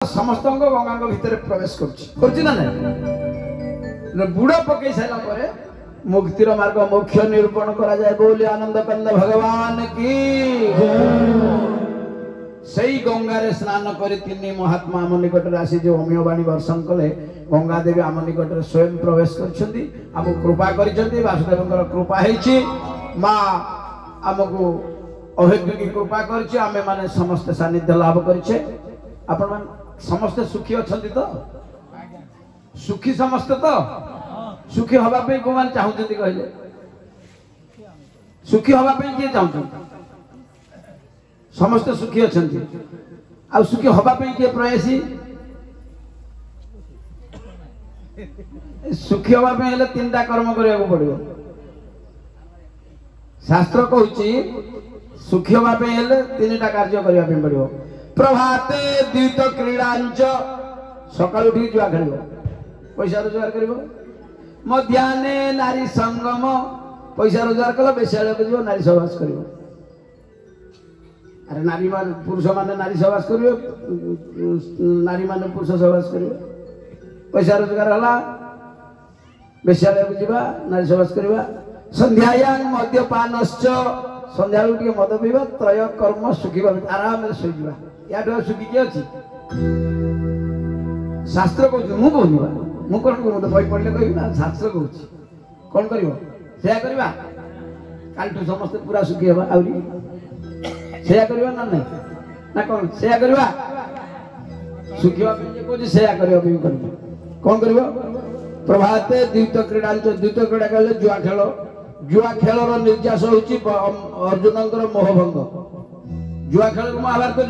समस्त गंगा भितर प्रवेश कर बुड़ पकई सारा मुक्तिर मार्ग मोक्ष निरूपण करा जाए बोली आनंद कंद भगवान की सही गंगारे स्नान कर तीन महात्मा आम निकट आसी जो अम्यवाणी वर्षण कले गंगा देवी आम निकट स्वयं प्रवेश कर कृपा कर वासुदेव कृपा माँ आमको अभिज्ञ की कृपा कर समस्त सानिध्य लाभ करे आपण समस्त सुखी अच्छा तो सुखी समस्त तो सुखी हवाई को मान चाहते कहले सुखी हवाई किए चाहते समस्त सुखी अच्छा आ सुखी हवाई किए प्रयासी सुखी हवाई हेले तीन टा कर्म करने को पड़ो शास्त्र कहूँ सुखी हवाई हेले तीन टा कार्य करने पड़ो प्रभाते द्वित क्रीडांच सकाल उठी जुआ खेल पैसा रोजगार कर मध्याह्ने नारी संगम पैसा रोजगार कल बेश्यालय को जीव नारी सहवास कर अरे नारी मान पुरुष मान नारी सहवास कर नारी मान पुरुष सहवास कर पैसा रोजगार है बेश्यालय को जीवा नारी सहवास करवा संध्यायां मद्यपान संध्या मद पीवा त्रय कर्म सुखी आराम से शोवा या सुखी किए अच्छी शास्त्र कहूँ मुझे कौन कहूँ तो बही पढ़ले कह शास्त्र कहूँ कौन कर कालठू समस्त पूरा सुखी हवा आया करवा ना नहीं ना कौन से करवा सुखी हवा कौन कर प्रभाते द्वित क्रीड़ा द्वित क्रीड़ा कहले जुआ खेल निर्यास होची अर्जुन मोहभंग जुआ खेल महाभारत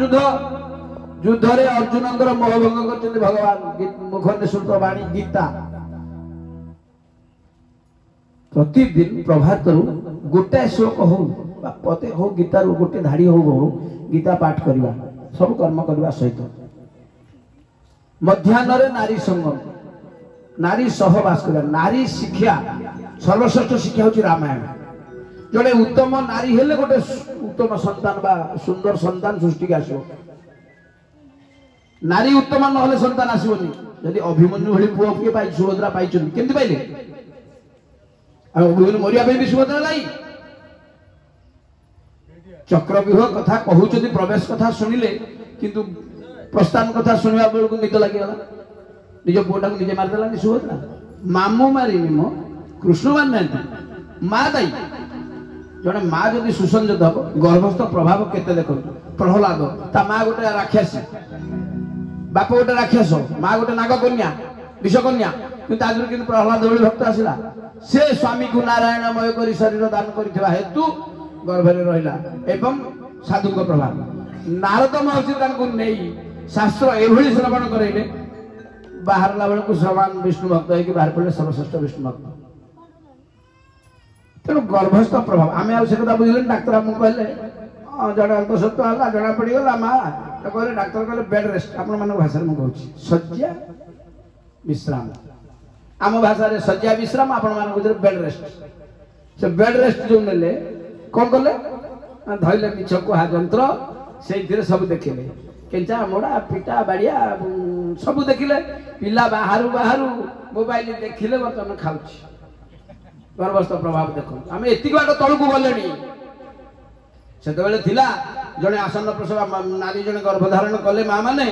युद्ध रे अर्जुन मोहभंग कर भगवान मुख निःशुल्क वाणी गीता प्रतिदिन प्रभात गोटाए श्लोक हो पते हो गीतार गोटे धाड़ी हो गीता पाठ करवा सब कर्म करवा सहित मध्याह्न नारी संगम नारी सहवास करवा नारी शिक्षा सर्वश्रेष्ठ शिक्षा हूँ रामायण जड़े उत्तम नारी हेले गोटे उत्तम संतान बा सुंदर संतान सृष्टि आसो नारी उत्तम ना संतान आसोनी जदि अभिमन्यु भाई पुओ किए पाई सुभद्रा पाई केमती पाइले अभिमन्यु मरिया भी सुभद्रा लाई चक्रव्यूह कथा कहते प्रवेश कथा शुणिले किंतु प्रस्थान कथा शुणा बेलू निद लगे निज पुओटा निजे मारिदेला सुभद्रा मामू मारिनी मो कृष्ण मान ना माँ दायी जड़े माँ जदि सुसंजत हम गर्भस्थ प्रभाव केते देख प्रहलाद ता माँ गोटे राक्षसी बाप गोटे राक्षस माँ गोटे नागकन्या विषकन्या कि प्रहलाद भली भक्त आसला से स्वामी को नारायणमय कर शरीर दान कर हेतु गर्भरे रहा एवं साधु प्रभाव नारद महर्षि नहीं शास्त्र एभली श्रवण करे बाहर बेलू श्रवण विष्णु भक्त होगी बाहर पड़े सर्वश्रेष्ठ विष्णु भक्त तेणु गर्भस्थ प्रभाव आम आ कथा बुझे डाक्तर आमको कहले जड़े अंतसत्व है जना पड़गला माँ तो कहले डाक्तर कहले बेड रेस्ट आपण मान भाषा में कहूँ शज्या विश्राम आम भाषा शज्या विश्राम आपण मान बेड रेस्ट से बेड रेस्ट जो ने कौन कले धरले मिछ कुहा जंत्र से सब देखिले केंचा मोड़ा पिटा बाड़िया सब देखिले पिला बाहर बाहर मोबाइल देखिले बर्तमान खाऊँ गर्भस्थ प्रभाव देख आम एति बाट तलू गले से जड़े आसन प्रसव नारी जड़े गर्भधारण कले माँ मैंने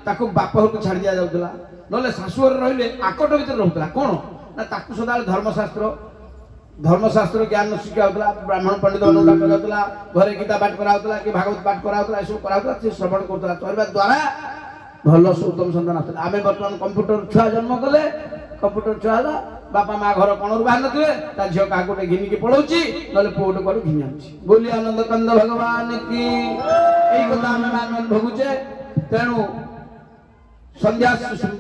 बाप घर को छाड़ दि जाऊला ना शाशुघर रही आकट भर रोला कौन ना सदा धर्मशास्त्र ज्ञान शिखा ब्राह्मण पंडित डाक जाऊला घरे गीता पाठ कराला कि भागवत पाठ कराला सब कराला श्रवण करवा द्वारा भल उत्तम सन्तान आसला आम बर्तमान कंप्यूटर छुआ जन्म कले कंप्यूटर छुआ बापा माँ घर कणर बाहर थे झील क्या गोटे घिनिकी पलाऊँच ना पुओटे कौन घिनी आऊँच बोली आनंद कंद भगवान की यही कथा आम भोगुचे तेणु संध्या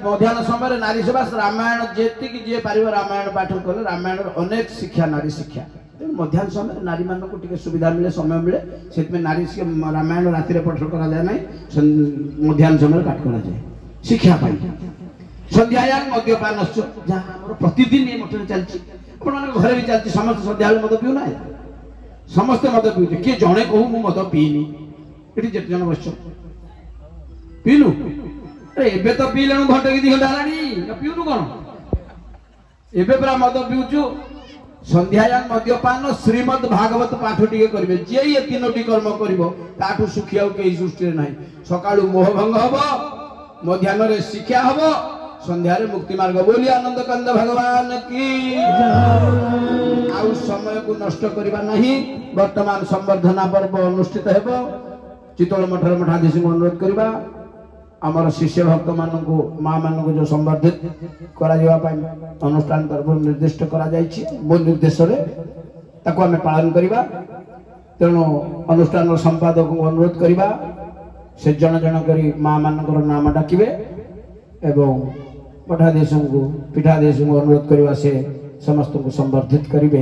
मध्याह्न समय नारी सभा रामायण जी जी पार रामायण पाठ कले रामायण अनेक शिक्षा नारी शिक्षा मध्याह्न समय नारी मान को सुविधा मिले समय मिले से नारी रामायण राति पाठ कराए ना मध्याह्न समय पाठ कराए शिक्षा पाई संध्या मद्यपान जहाँ प्रतिदिन ये मठ चलती घरे भी चलती समस्त संध्या मद पीऊ ना समस्ते मद पीछे किए जड़े कहूँ मु मद पीनी ये जन बस पीलु ଏବେ ତ ପିଇଲେଣୁ ଘଣ୍ଟେ କି 2 ଘଣ୍ଟା ହେଲାଣି ପିଉନୁ କଣ ଏବେ ପୁରା ମଦ ପିଉଛୁ ସନ୍ଧ୍ୟାଯାନ ମଦ୍ୟପାନ ଶ୍ରୀମଦ୍ ଭାଗବତ ପାଠ ଟିକେ କରିବେ ଯିଏ ଏ 3ଟି କର୍ମ କରିବ ତାଠୁ ସୁଖୀ ଆଉ କେହି ସୃଷ୍ଟିରେ ନାହିଁ ସକାଳୁ ମୋହଭଙ୍ଗ ହବ ମଧ୍ୟାହ୍ନରେ ଶିକ୍ଷା ହବ ସନ୍ଧ୍ୟାରେ ମୁକ୍ତି ମାର୍ଗ ବୋଲି ଆନନ୍ଦ କନ୍ଦ ଭଗବାନ କି ଆଉ ସମୟକୁ ନଷ୍ଟ କରିବା ନାହିଁ ବର୍ତ୍ତମାନ ସମ୍ବର୍ଦ୍ଧନା ପର୍ବ ଅନୁଷ୍ଠିତ ହେବ ଚିତୋଳ ମଠର ମଠାଧୀଶଙ୍କୁ ଅନୁରୋଧ କରିବା ଆମର ଶିଷ୍ୟ ଭକ୍ତ ମାନଙ୍କୁ ମା ମାନଙ୍କୁ ଯୋଉ ସମ୍ବର୍ଦ୍ଧିତ କରାଯିବା ପାଇଁ ଅନୁଷ୍ଠାନ ତରଫରୁ ନିର୍ଦ୍ଦିଷ୍ଟ କରାଯାଇଛି ମୋ ନିର୍ଦ୍ଦେଶରେ ତାକୁ ଆମେ ପାଳନ କରିବା ତେଣୁ ଅନୁଷ୍ଠାନର ସମ୍ପାଦକଙ୍କୁ ଅନୁରୋଧ କରିବା ସେ ଜଣ ଜଣ କରି ମା ମାନଙ୍କର ନାମ ଡାକିବେ ଏବଂ ମଠାଧୀଶଙ୍କୁ ପୀଠାଧୀଶଙ୍କୁ ଅନୁରୋଧ କରିବା ସେ ସମସ୍ତଙ୍କୁ ସମ୍ବର୍ଦ୍ଧିତ କରିବେ।